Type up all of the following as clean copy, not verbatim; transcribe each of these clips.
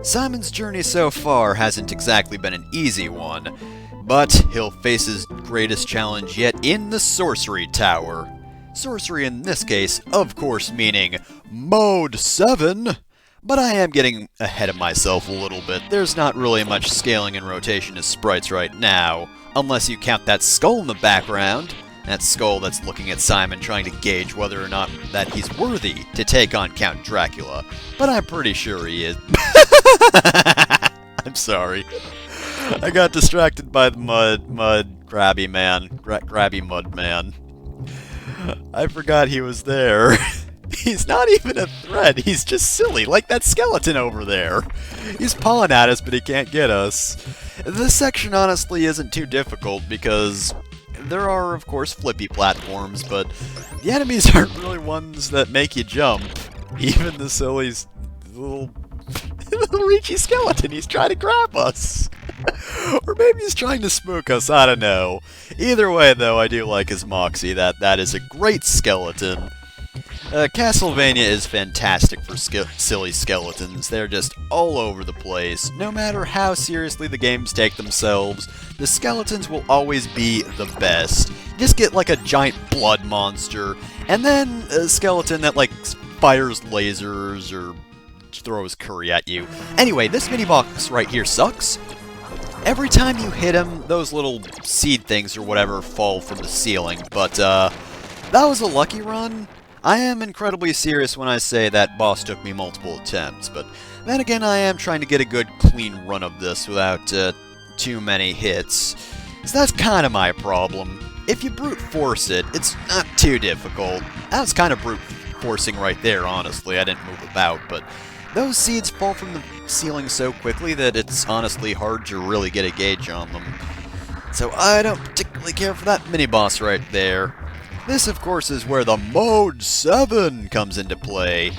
Simon's journey so far hasn't exactly been an easy one, but he'll face his greatest challenge yet in the Sorcery Tower. Sorcery in this case, of course, meaning Mode 7. But I am getting ahead of myself a little bit. There's not really much scaling and rotation as sprites right now, unless you count that skull in the background. That skull that's looking at Simon trying to gauge whether or not that he's worthy to take on Count Dracula. But I'm pretty sure he is. I'm sorry. I got distracted by the grabby man. Grabby mud man. I forgot he was there. He's not even a threat, he's just silly, like that skeleton over there. He's pawing at us, but he can't get us. This section honestly isn't too difficult, because there are, of course, flippy platforms, but the enemies aren't really ones that make you jump. Even the silly little reachy skeleton, he's trying to grab us. Or maybe he's trying to spook us, I don't know. Either way, though, I do like his moxie, that is a great skeleton. Castlevania is fantastic for silly skeletons. They're just all over the place. No matter how seriously the games take themselves, the skeletons will always be the best. Just get like a giant blood monster, and then a skeleton that like fires lasers or throws curry at you. Anyway, this mini-boss right here sucks. Every time you hit him, those little seed things or whatever fall from the ceiling, but that was a lucky run. I am incredibly serious when I say that boss took me multiple attempts, but then again I am trying to get a good clean run of this without too many hits. So that's kind of my problem. If you brute force it, it's not too difficult. That was kind of brute forcing right there, honestly. I didn't move about, but those seeds fall from the ceiling so quickly that it's honestly hard to really get a gauge on them. So I don't particularly care for that mini-boss right there. This, of course, is where the Mode 7 comes into play.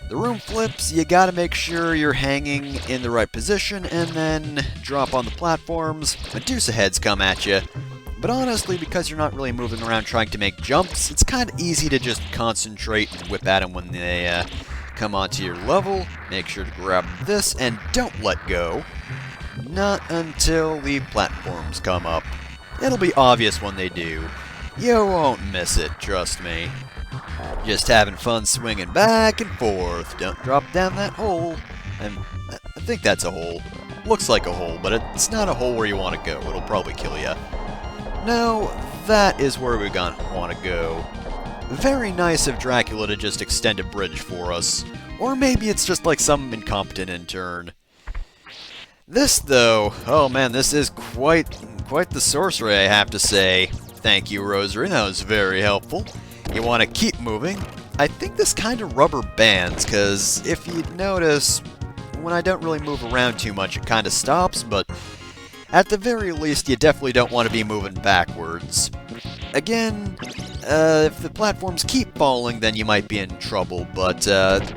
The room flips, you gotta make sure you're hanging in the right position, and then drop on the platforms. Medusa heads come at you. But honestly, because you're not really moving around trying to make jumps, it's kind of easy to just concentrate and whip at them when they come onto your level. Make sure to grab this, and don't let go. Not until the platforms come up. It'll be obvious when they do. You won't miss it, trust me. Just having fun swinging back and forth. Don't drop down that hole. And I think that's a hole. Looks like a hole, but it's not a hole where you want to go. It'll probably kill you. No, that is where we're gonna want to go. Very nice of Dracula to just extend a bridge for us. Or maybe it's just like some incompetent intern. This, though, oh man, this is quite the sorcery, I have to say. Thank you, Rosary, that was very helpful. You want to keep moving. I think this kind of rubber bands, because if you notice, when I don't really move around too much, it kind of stops, but at the very least, you definitely don't want to be moving backwards. Again, if the platforms keep falling, then you might be in trouble, but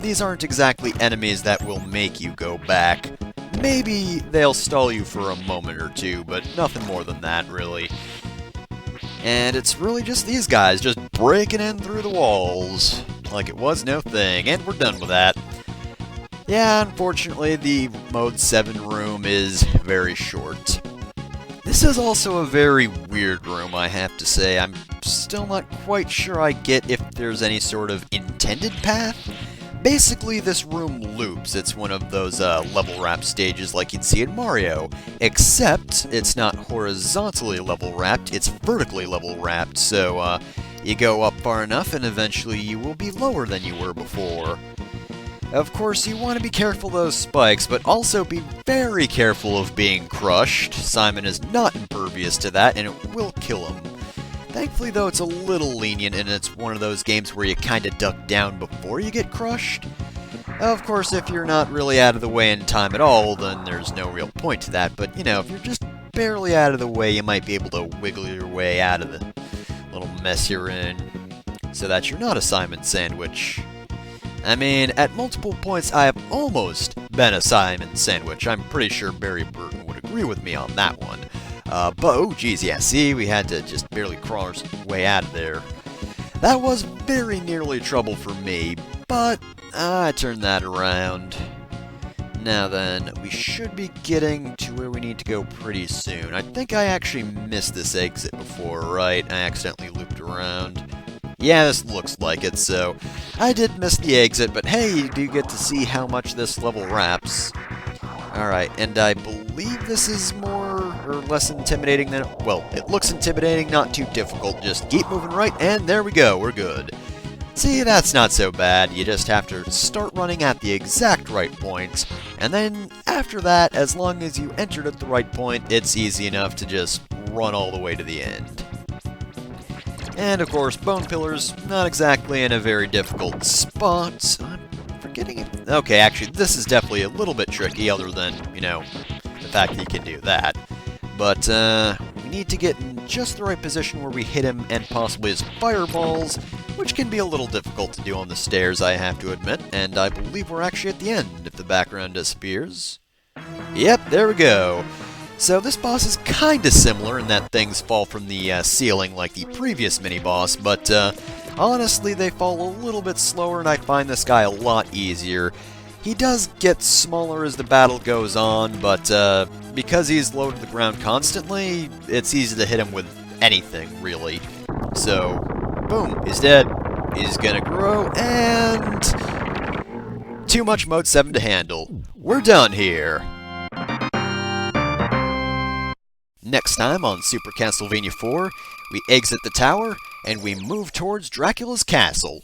these aren't exactly enemies that will make you go back. Maybe they'll stall you for a moment or two, but nothing more than that, really. And it's really just these guys just breaking in through the walls like it was no thing, and we're done with that. Yeah, unfortunately, the Mode 7 room is very short. This is also a very weird room, I have to say. I'm still not quite sure I get if there's any sort of intended path. Basically, this room loops. It's one of those level wrap stages like you'd see in Mario, except it's not horizontally level wrapped, it's vertically level wrapped, so you go up far enough and eventually you will be lower than you were before. Of course, you want to be careful of those spikes, but also be very careful of being crushed. Simon is not impervious to that, and it will kill him. Thankfully, though, it's a little lenient, and it's one of those games where you kind of duck down before you get crushed. Of course, if you're not really out of the way in time at all, then there's no real point to that, but, you know, if you're just barely out of the way, you might be able to wiggle your way out of the little mess you're in, so that you're not a Simon sandwich. I mean, at multiple points, I have almost been a Simon sandwich. I'm pretty sure Barry Burton would agree with me on that one. But, oh geez, yeah, see, we had to just barely crawl our way out of there. That was very nearly trouble for me, but I turned that around. Now then, we should be getting to where we need to go pretty soon. I think I actually missed this exit before, right? I accidentally looped around. Yeah, this looks like it, so I did miss the exit, but hey, you do get to see how much this level wraps. Alright, and I believe this is more or less intimidating than... Well, it looks intimidating, not too difficult. Just keep moving right, and there we go, we're good. See, that's not so bad. You just have to start running at the exact right point, and then after that, as long as you entered at the right point, it's easy enough to just run all the way to the end. And of course, bone pillars, not exactly in a very difficult spot. I'm forgetting it. Okay, actually, this is definitely a little bit tricky, other than, you know, the fact that you can do that. But, we need to get in just the right position where we hit him and possibly his fireballs, which can be a little difficult to do on the stairs, I have to admit, and I believe we're actually at the end if the background disappears. Yep, there we go. So this boss is kinda similar in that things fall from the ceiling like the previous mini-boss, but honestly they fall a little bit slower and I find this guy a lot easier. He does get smaller as the battle goes on, but because he's low to the ground constantly, it's easy to hit him with anything, really. So, boom, he's dead. He's gonna grow, and... too much Mode 7 to handle. We're done here. Next time on Super Castlevania 4, we exit the tower, and we move towards Dracula's castle.